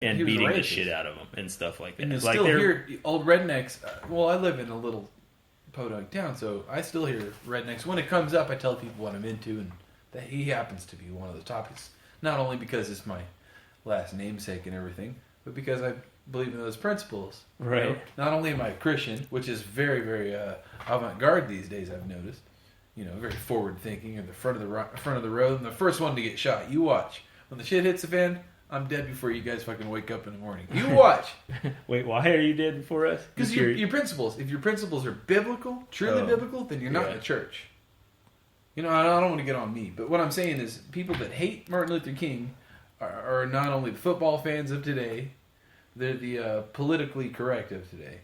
and beating the shit out of them and stuff like that. And you like still hear old rednecks. Well, I live in a little podunk town, so I still hear rednecks. When it comes up, I tell people what I'm into, and that he happens to be one of the topics. Not only because it's my last namesake and everything, but because I believe in those principles. Right. You know? Not only am I a Christian, which is very, very avant-garde these days, I've noticed. You know, very forward-thinking, at the front of the road, and the first one to get shot. You watch. When the shit hits the fan, I'm dead before you guys fucking wake up in the morning. You watch. Wait, why are you dead before us? Because your principles. If your principles are biblical, truly biblical, then you're not in the church. You know, I don't want to get on me, but what I'm saying is people that hate Martin Luther King are not only the football fans of today, they're the politically correct of today.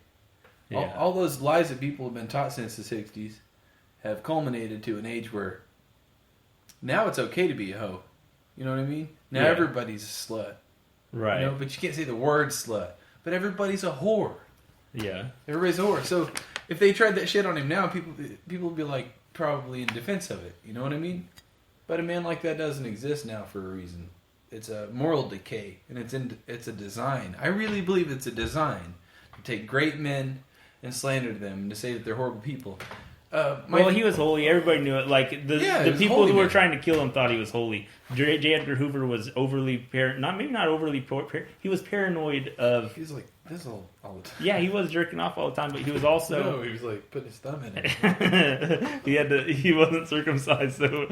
Yeah. All those lies that people have been taught since the 60s have culminated to an age where now it's okay to be a hoe. You know what I mean? Now everybody's a slut. Right. You know, but you can't say the word slut. But everybody's a whore. Yeah. Everybody's a whore. So if they tried that shit on him now, people would be like probably in defense of it. You know what I mean? But a man like that doesn't exist now for a reason. It's a moral decay, and it's a design. I really believe it's a design to take great men and slander them and to say that they're horrible people. Well, he was holy. Everybody knew it. Like the people who were trying to kill him thought he was holy. J. Edgar Hoover was overly not overly he was paranoid of. He was like this all the time. Yeah, he was jerking off all the time, but he was also. No, he was like putting his thumb in it. He wasn't circumcised, so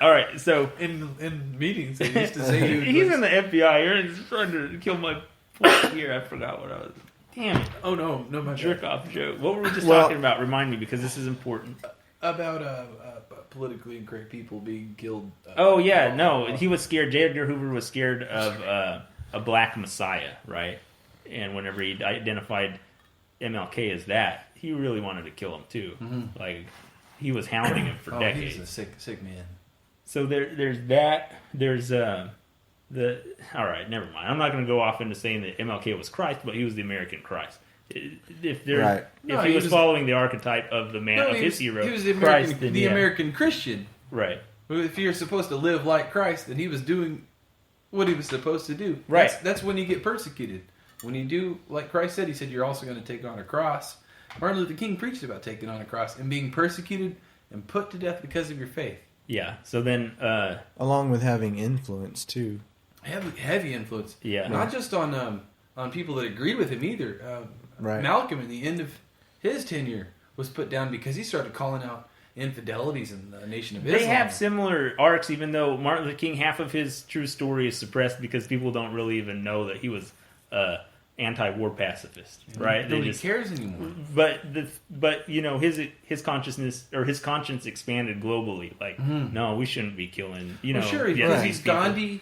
all right. So in meetings, they used to say he's in the FBI. He's trying to kill my point here. I forgot what I was. Damn it. Oh, no, my jerk off joke. What were we just talking about? Remind me, because this is important. About politically incorrect people being killed. He was scared. J. Edgar Hoover was scared of a black messiah, right? And whenever he identified MLK as that, he really wanted to kill him too. Mm-hmm. Like, he was hounding him for decades. He was a sick man. So there's that. There's all right, never mind. I'm not going to go off into saying that MLK was Christ, but he was the American Christ. If he was following the archetype of the man of his hero, he was the American Christian. Right. If you're supposed to live like Christ, then he was doing what he was supposed to do. Right. That's when you get persecuted. When you do like Christ said, he said you're also going to take on a cross. Martin Luther King preached about taking on a cross and being persecuted and put to death because of your faith. Yeah. So then, along with having influence too. Heavy influence. Yeah. Not just on people that agreed with him either. Malcolm, at the end of his tenure, was put down because he started calling out infidelities in the Nation of Islam. They have similar arcs, even though Martin Luther King, half of his true story is suppressed because people don't really even know that he was anti-war pacifist, right? Nobody cares anymore. But you know, his consciousness or his conscience expanded globally. Like, no, we shouldn't be killing. You know, sure, he's Gandhi.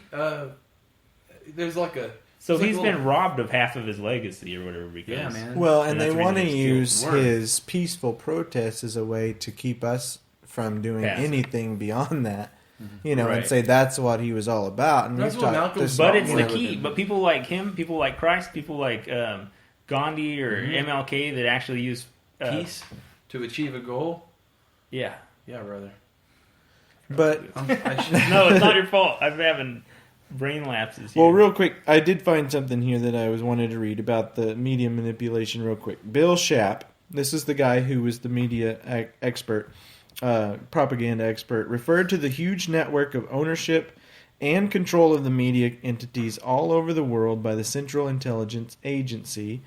There's like a. So he's been robbed of half of his legacy or whatever. Because, man. Well, and they want to use his peaceful protests as a way to keep us from doing anything beyond that. You know, and say that's what he was all about. And that's what Malcolm. But it's the key. But people like him, people like Christ, people like Gandhi or MLK that actually use peace to achieve a goal. Yeah, brother. But no, it's not your fault. I'm having brain lapses here. Well, real quick, I did find something here that I wanted to read about the media manipulation real quick. Bill Schaap, this is the guy who was the media expert, propaganda expert, referred to the huge network of ownership and control of the media entities all over the world by the Central Intelligence Agency,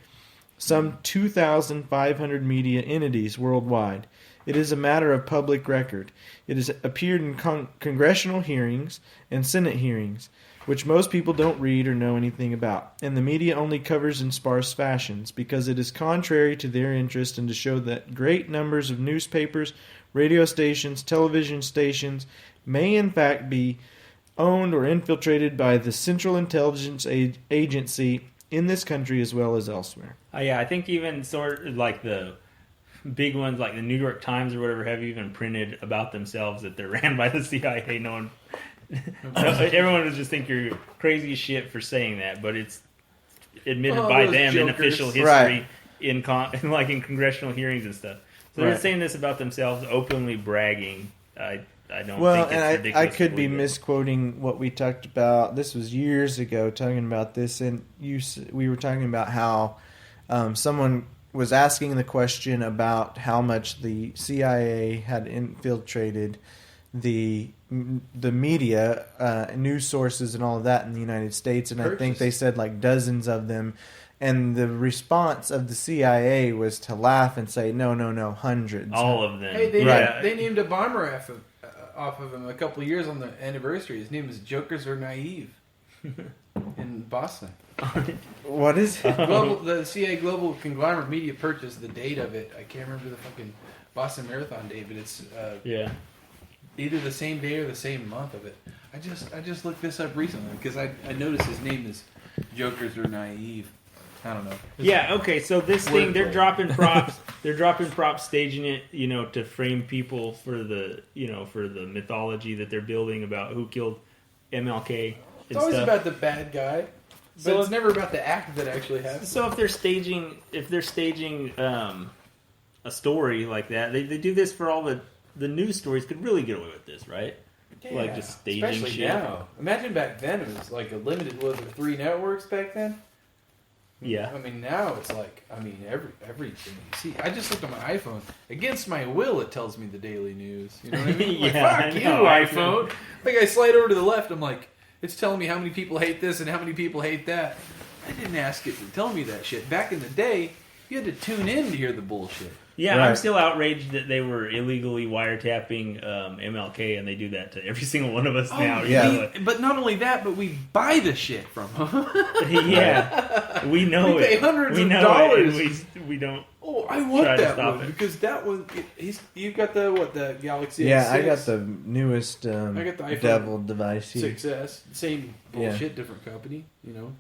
some 2,500 media entities worldwide. It is a matter of public record. It has appeared in congressional hearings and Senate hearings, which most people don't read or know anything about, and the media only covers in sparse fashions because it is contrary to their interest and to show that great numbers of newspapers, radio stations, television stations may in fact be owned or infiltrated by the Central Intelligence Agency in this country as well as elsewhere. Yeah, I think even sort of like the big ones like the New York Times or whatever have even printed about themselves that they're ran by the CIA. No one, everyone would just think you're crazy as shit for saying that, but it's admitted by them in official history, in congressional hearings and stuff. So they're saying this about themselves, openly bragging. I I don't Well, think it's and ridiculous. I could to be believe it. misquoting what we talked about. This was years ago, talking about this, and we were talking about how someone was asking the question about how much the CIA had infiltrated the media, news sources, and all of that in the United States, and I think they said like dozens of them. And the response of the CIA was to laugh and say, "No, hundreds." All of them. Hey, they, Right. they named a bomber off of him a couple of years on the anniversary. His name is Jokers Are Naive in Boston. What is it? The CIA Global Conglomerate Media purchased the date of it. I can't remember the fucking Boston Marathon date, but it's either the same day or the same month of it. I just looked this up recently because I noticed his name is Jokers Are Naive. I don't know. Yeah. Okay. So this thing, they're dropping props. They're dropping props, staging it, to frame people for the, for the mythology that they're building about who killed MLK. It's always about the bad guy, but So it's never about the act that actually happened. So if they're staging a story like that, they do this for all the news stories. Could really get away with this, right? Yeah, Like just staging especially shit. now. Imagine back then it was like a limited. Was there 3 networks back then? Yeah. I mean, now it's like, everything you see. I just looked on my iPhone. Against my will, it tells me the daily news. You know what I mean? Like, Yeah, fuck I you, know. iPhone. Like, I slide over to the left, I'm like, it's telling me how many people hate this and how many people hate that. I didn't ask it to tell me that shit. Back in the day, you had to tune in to hear the bullshit. Yeah, Right. I'm still outraged that they were illegally wiretapping MLK, and they do that to every single one of us now. yeah. But not only that, but we buy the shit from them. Yeah, we know We it. pay hundreds we of know dollars. It, and we don't. Oh, I want Try to that stop one it. because that one. You've got the Galaxy. Yeah, I S6, got the newest I got the iPhone devil device here. 6S. Same bullshit, different company.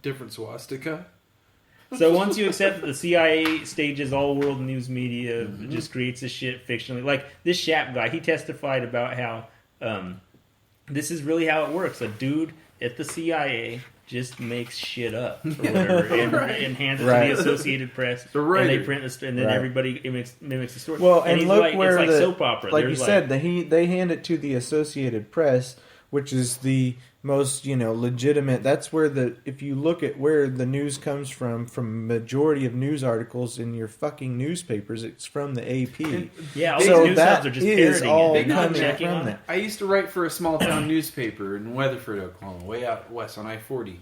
Different swastika. So once you accept that the CIA stages all world news media, just creates this shit fictionally. Like this Shap guy, he testified about how this is really how it works. A dude at the CIA just makes shit up or whatever and hands it to the Associated Press, and they print this, and then everybody mimics the story. Well, and and he's look like, where it's like soap opera. Like There's you said, they hand it to the Associated Press, which is the most legitimate. That's where if you look at where the news comes from majority of news articles in your fucking newspapers, it's from the AP. yeah, all So these news that hubs are just is parroting all it. They're not coming checking from on that. it. I used to write for a small town newspaper in Weatherford, Oklahoma, way out west on I-40.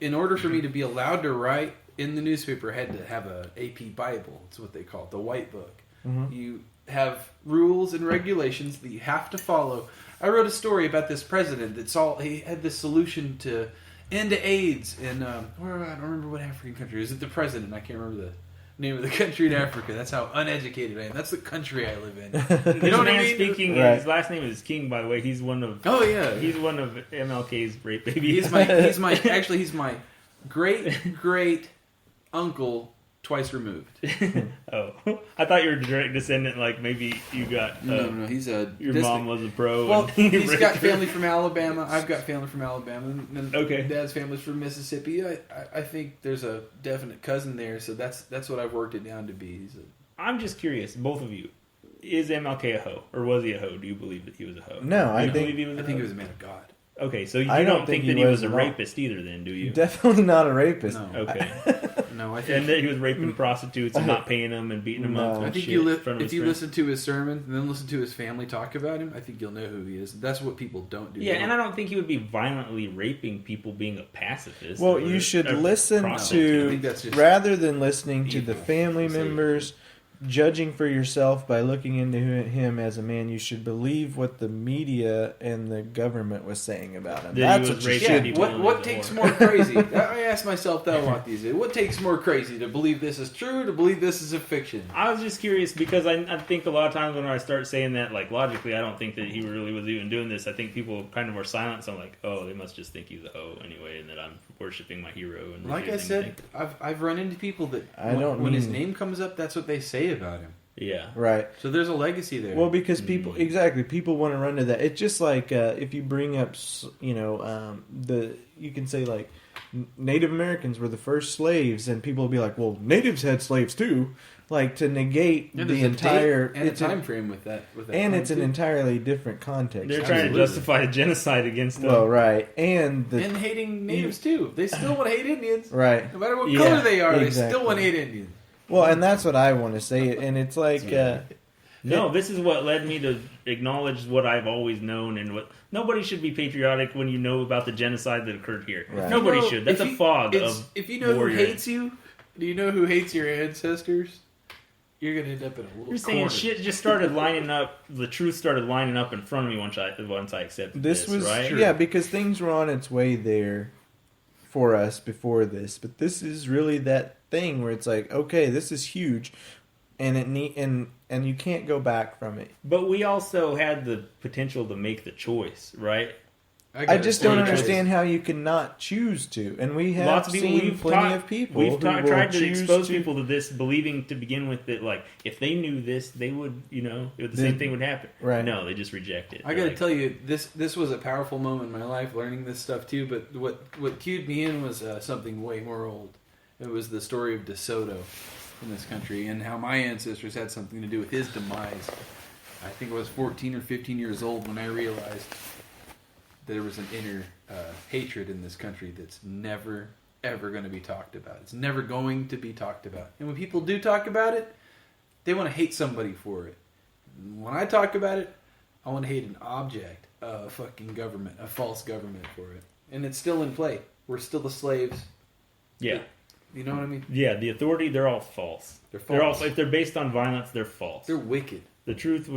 In order for me to be allowed to write in the newspaper, I had to have a AP Bible. It's what they call it, the White Book. You have rules and regulations that you have to follow. I wrote a story about this president he had this solution to end AIDS in I don't remember what African country. Is it the president? I can't remember the name of the country in Africa. That's how uneducated I am. That's the country I live in. You know what I mean? Speaking, Right. his last name is King, by the way. He's one of he's one of MLK's rape babies. He's my great uncle twice removed. Oh, I thought you were a direct descendant. Like maybe you got No, he's a your mom was a pro. Well, and he's raped got her. family from Alabama. I've got family from Alabama. And Okay. Dad's family's from Mississippi. I think there's a definite cousin there, so that's what I've worked it down to be. I'm just curious, both of you. Is MLK a hoe, or was he a hoe? Do you believe that he was a hoe? No, Do you I believe he was. I A think hoe? he was a man of God. Okay, so you I don't don't think think that he he was was a at all. rapist either, then, do you? Definitely not a rapist. No, Okay, no, I think and that he was raping prostitutes and not paying them and beating them up. No. And I think shit you in front of if his you friends. listen to his sermon and then listen to his family talk about him, I think you'll know who he is. That's what people don't do. Yeah, and I don't think he would be violently raping people being a pacifist. Well, or you should a listen prostitute. I to, think that's just rather than listening to the evil. family It's evil. members, judging for yourself by looking into him as a man, you should believe what the media and the government was saying about him. That he That's was what you raping should people. do. What takes more crazy? I ask myself that a lot these days. What takes more crazy to believe this is true, to believe this is a fiction? I was just curious because I think a lot of times when I start saying that, like logically, I don't think that he really was even doing this. I think people kind of were silent, so I'm like, oh, they must just think he's a hoe anyway, and that I'm worshiping my hero. And Like I refusing to said, think. I've run into people that don't when his mean- name comes up, that's what they say about him. Yeah. Right. So there's a legacy there. Well, because people people want to run to that. It's just like if you bring up, you can say like Native Americans were the first slaves, and people will be like, well, natives had slaves too. Like, to negate the entire... and it's a time frame with that. And it's an entirely different context. They're trying to justify a genocide against them. Well, right. And hating natives too. They still want to hate Indians. Right. No matter what color they are, exactly. they still want to hate Indians. Well, and that's what I want to say. And it's like... No, this is what led me to acknowledge what I've always known, and what nobody should be patriotic when you know about the genocide that occurred here. Right. Nobody should. That's a fog of if you know warrior. who hates you, do you know who hates your ancestors? You're gonna end up in a little. You're saying corner. shit just started lining up. The truth started lining up in front of me once I accepted this. was right? Yeah, because things were on its way there for us before this, but this is really that thing where it's like, okay, this is huge, and and you can't go back from it. But we also had the potential to make the choice, right? I just don't understand how you cannot choose to. And we have Lots of people, seen plenty of people We've who tried will to choose expose people to this, believing to begin with that, like, if they knew this, they would, the same thing would happen. Right. No, they just reject it. I got to tell you, this was a powerful moment in my life, learning this stuff too. But what cued me in was something way more old. It was the story of DeSoto in this country, and how my ancestors had something to do with his demise. I think I was 14 or 15 years old when I realized there was an inner hatred in this country that's never, ever going to be talked about. It's never going to be talked about. And when people do talk about it, they want to hate somebody for it. When I talk about it, I want to hate an object, a fucking government, a false government for it. And it's still in play. We're still the slaves. Yeah. You know what I mean? Yeah, the authority, they're all false. They're false. If they're based on violence, they're false. They're wicked. The truth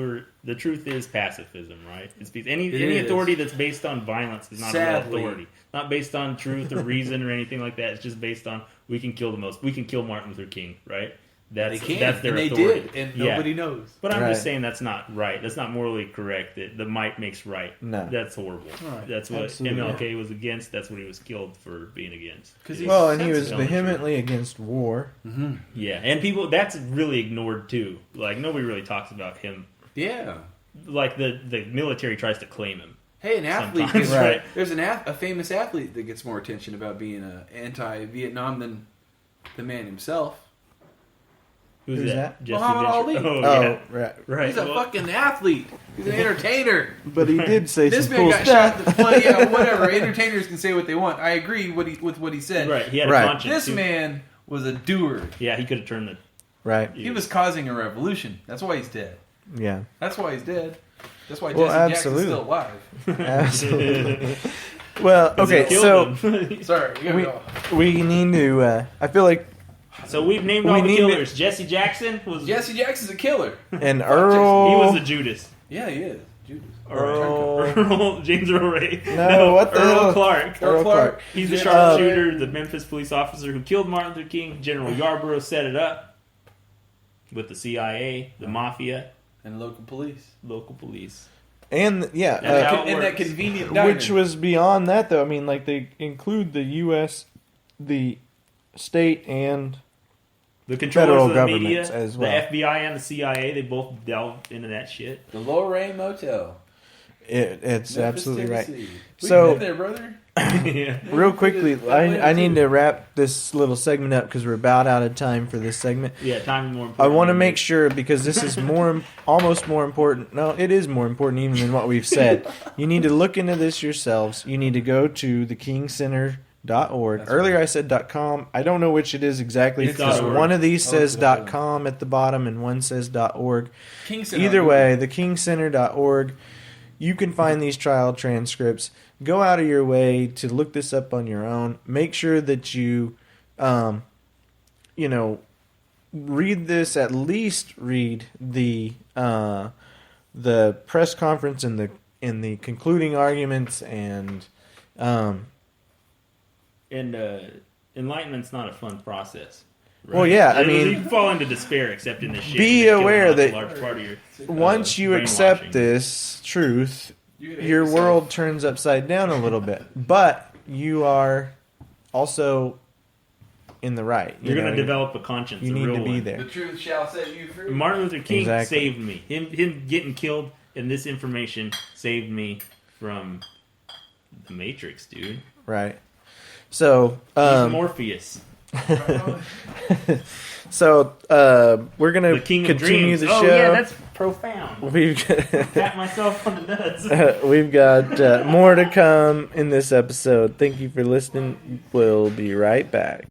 is pacifism, right? Any is. authority that's based on violence is not a real Sadly. authority. Not based on truth or reason or anything like that. It's just based on we can kill Martin Luther King, right? They can. That's their and they authority. did, and nobody knows. But I'm Right. just saying that's not right. That's not morally correct. That the might makes right. No. That's horrible. Right. That's what Absolutely. MLK was against. That's what he was killed for being against. Well, and he was Telling the vehemently against war. Mm-hmm. Yeah, and people, that's really ignored too. Like, nobody really talks about him. Yeah. Like, the military tries to claim him. Hey, an athlete. Sometimes, Gets, right. There's a famous athlete that gets more attention about being anti-Vietnam than the man himself. Who's that? Jesse Muhammad Ali. Oh, Oh, yeah. right. Right. He's a fucking athlete. He's an entertainer. But he did say This some man cool got stuff. shot. Well, yeah, whatever. Entertainers can say what they want. I agree with what he said. Right, he had Right. a conscience. This too. man was a doer. Yeah, he could have turned the... Right. He was causing a revolution. That's why he's dead. Yeah. That's why he's dead. That's why Well, Jesse absolutely. Jackson's still alive. Absolutely. Well, 'Cause he okay, killed so him. Sorry, we gotta go. we need to. I feel like So we've named We all the need to- killers. Jesse Jackson was... Jesse Jackson's a killer. an He Earl. was a Judas. Yeah, he is. Judas. Earl. James Earl Ray. No, what the Earl hell? Clark. Earl Clark. He's the Yeah. sharpshooter, the Memphis police officer who killed Martin Luther King. General Yarborough set it up with the CIA, the mafia, And local police. local police. And yeah, That's how it In that works. convenient diner. which was beyond that though. I mean, like they include the U.S., the state, and The controllers Federal of the governments media, as well. the FBI and the CIA, they both delved into that shit. the Lorraine Motel. it's Memphis, absolutely right. Tennessee. We So- been there, brother. Yeah. Real quickly, I need to wrap this little segment up because we're about out of time for this segment. Yeah, time is more important. I want to make sure because this is almost more important. No, it is more important even than what we've said. You need to look into this yourselves. You need to go to thekingcenter.org. That's Earlier right. I said .com. I don't know which it is exactly It's because .org. one of these Oh, says it's .com at the bottom and one says .org. Kingston. Either way, thekingcenter.org. You can find these trial transcripts. Go out of your way to look this up on your own. Make sure that you, read this. At least read the press conference and the concluding arguments and. Enlightenment's not a fun process. Right? Well, yeah, you can fall into despair accepting this shit. Be and it's aware killing that a large part of your, Once you accept brainwashing. this truth, You're gonna hate your yourself. world turns upside down a little bit. But you are also in the right. You're going to develop a conscience. You a need real to be one. there. The truth shall set you free. Martin Luther King Exactly. saved me. Him getting killed and this information saved me from the Matrix, dude. Right. So, He's Morpheus. so we're gonna The king of continue dreams. the Oh show. yeah, that's profound. We've Pat myself on the nuts. we've got more to come in this episode. Thank you for listening. We'll be right back.